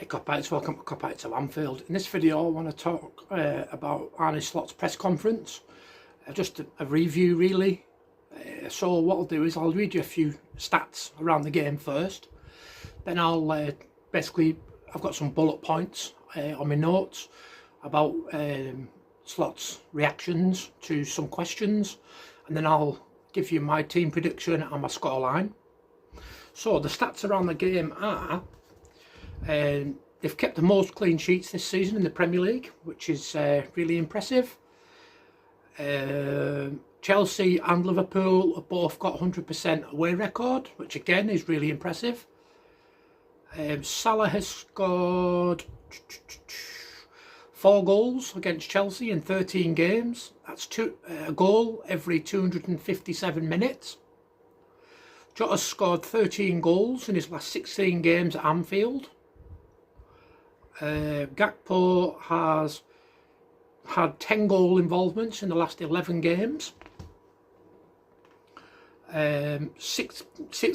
Cop-Outs, welcome to Cop-Out to Anfield. In this video I want to talk about Arne Slot's press conference, just a review really. So what I'll do is I'll read you a few stats around the game first, then I'll basically, I've got some bullet points on my notes about Slot's reactions to some questions, and then I'll give you my team prediction and my scoreline. So the stats around the game are, they've kept the most clean sheets this season in the Premier League, which is really impressive. Chelsea and Liverpool have both got 100% away record, which again is really impressive. Salah has scored 4 goals against Chelsea in 13 games. That's a goal every 257 minutes. Jota's scored 13 goals in his last 16 games at Anfield. Gakpo has had 10 goal involvements in the last 11 games. 6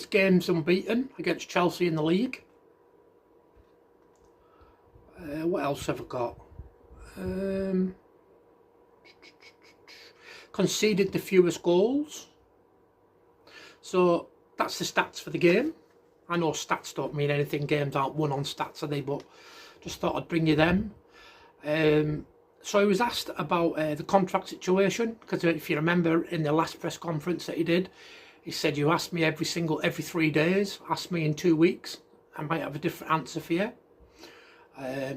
games unbeaten against Chelsea in the league. What else have I got? Conceded the fewest goals. So that's the stats for the game. I know stats don't mean anything, games aren't won on stats, are they? But just thought I'd bring you them. So he was asked about the contract situation, because if you remember in the last press conference that he did, he said, you ask me every 3 days, ask me in 2 weeks, I might have a different answer for you.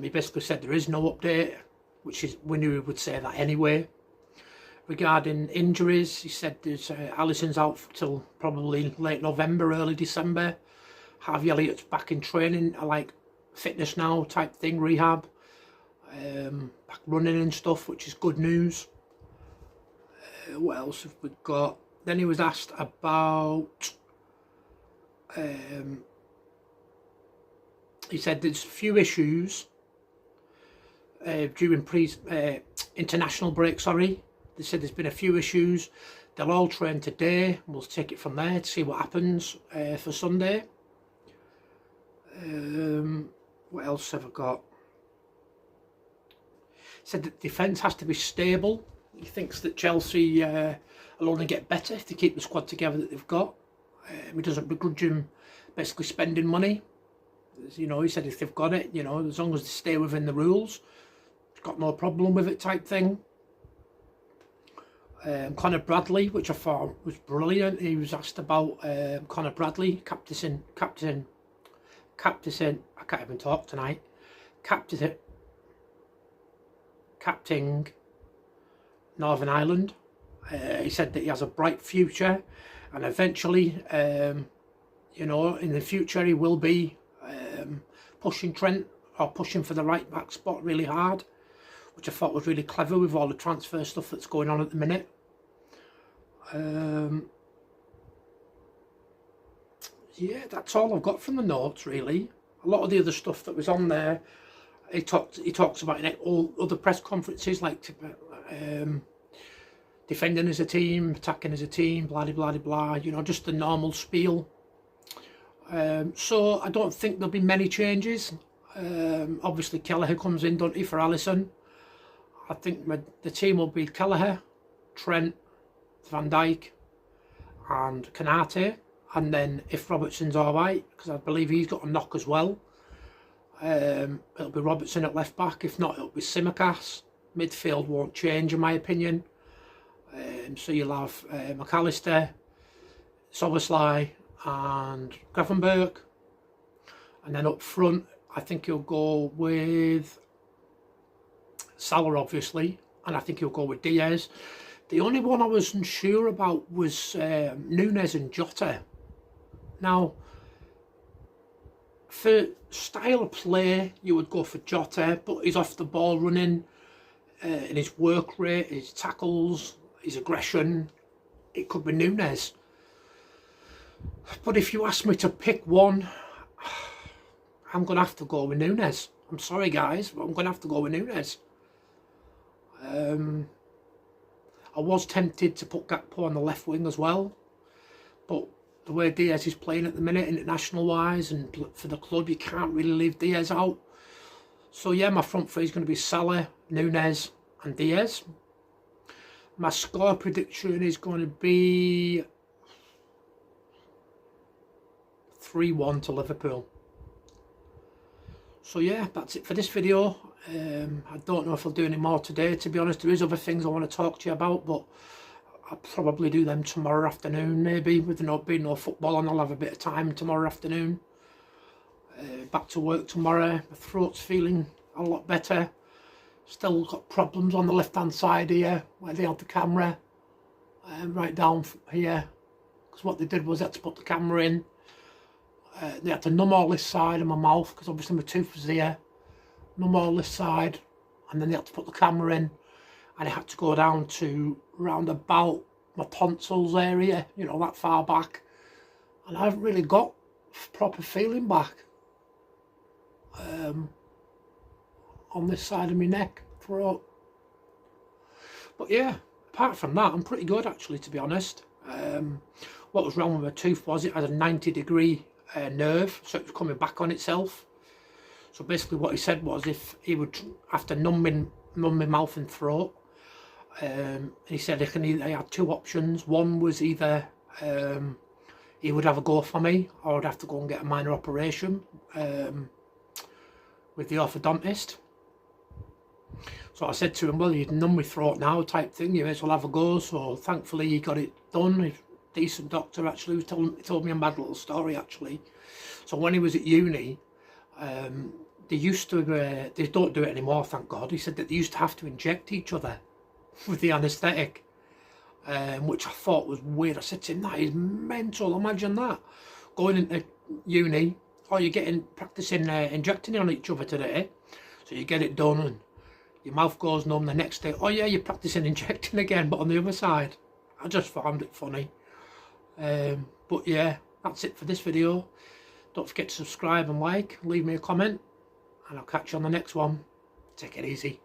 He basically said there is no update, which is, we knew he would say that anyway. Regarding injuries, he said there's Alisson's out till probably late November, early December. Harvey Elliott's back in training, like fitness now type thing, rehab. Back running and stuff, which is good news. What else have we got? Then he was asked about, he said there's a few issues during international break, sorry. They said there's been a few issues. They'll all train today. We'll take it from there to see what happens for Sunday. What else have I got? Said that defence has to be stable. He thinks that Chelsea will only get better if they keep the squad together that they've got. He doesn't begrudge him basically spending money. You know, he said if they've got it, you know, as long as they stay within the rules, he's got no problem with it type thing. Conor Bradley, which I thought was brilliant. He was asked about Conor Bradley, captain, I can't even talk tonight, captaining Northern Ireland. He said that he has a bright future, and eventually, you know, in the future he will be pushing Trent, or pushing for the right back spot really hard, which I thought was really clever with all the transfer stuff that's going on at the minute. Yeah, that's all I've got from the notes really. A lot of the other stuff that was on there, he talks about in all other press conferences, like defending as a team, attacking as a team, blah blah blah blah. You know, just the normal spiel. So I don't think there'll be many changes. Obviously Kelleher comes in, don't he, for Alisson. I think the team will be Kelleher, Trent, Van Dijk and Konate, and then if Robertson's alright, because I believe he's got a knock as well, it'll be Robertson at left back. If not, it'll be Tsimikas. Midfield won't change in my opinion. So you'll have McAllister, Szoboszlai and Gravenberch, and then up front I think he'll go with Salah obviously, and I think he'll go with Diaz. The only one I wasn't sure about was Nunes and Jota. Now, for style of play, you would go for Jota, but he's off the ball running, and his work rate, his tackles, his aggression, it could be Nunes. But if you ask me to pick one, I'm going to have to go with Nunes. I'm sorry guys, but I'm going to have to go with Nunes. I was tempted to put Gakpo on the left wing as well, but the way Diaz is playing at the minute, international wise, and for the club, you can't really leave Diaz out. So yeah, my front three is going to be Salah, Nunez and Diaz. My score prediction is going to be 3-1 to Liverpool. So yeah, that's it for this video. I don't know if I'll do any more today, to be honest. There is other things I want to talk to you about, but I'll probably do them tomorrow afternoon, maybe, with there not being no football, and I'll have a bit of time tomorrow afternoon. Back to work tomorrow. My throat's feeling a lot better. Still got problems on the left hand side here where they had the camera right down here, because what they did was they had to put the camera in. They had to numb all this side of my mouth, because obviously my tooth was here. Numb all this side, and then they had to put the camera in, and it had to go down to round about my tonsils area, you know, that far back, and I haven't really got proper feeling back on this side of my neck, throat. But yeah, apart from that, I'm pretty good actually, to be honest. What was wrong with my tooth was it had a 90-degree nerve, so it was coming back on itself. So basically what he said was, if he would, after numbing my mouth and throat, he said he had two options. One was either he would have a go for me, or I'd have to go and get a minor operation with the orthodontist. So I said to him, well, you'd numb my throat now type thing, you may as well have a go. So thankfully he got it done. He's a decent doctor actually, he told me a mad little story actually. So when he was at uni, they used to, they don't do it anymore, thank God. He said that they used to have to inject each other with the anaesthetic, which I thought was weird. I said to him, that is mental, imagine that. Going into uni, or you're getting, practicing injecting on each other today, so you get it done and your mouth goes numb the next day. Oh yeah, you're practicing injecting again, but on the other side. I just found it funny. But yeah, that's it for this video. Don't forget to subscribe and like, leave me a comment, and I'll catch you on the next one. Take it easy.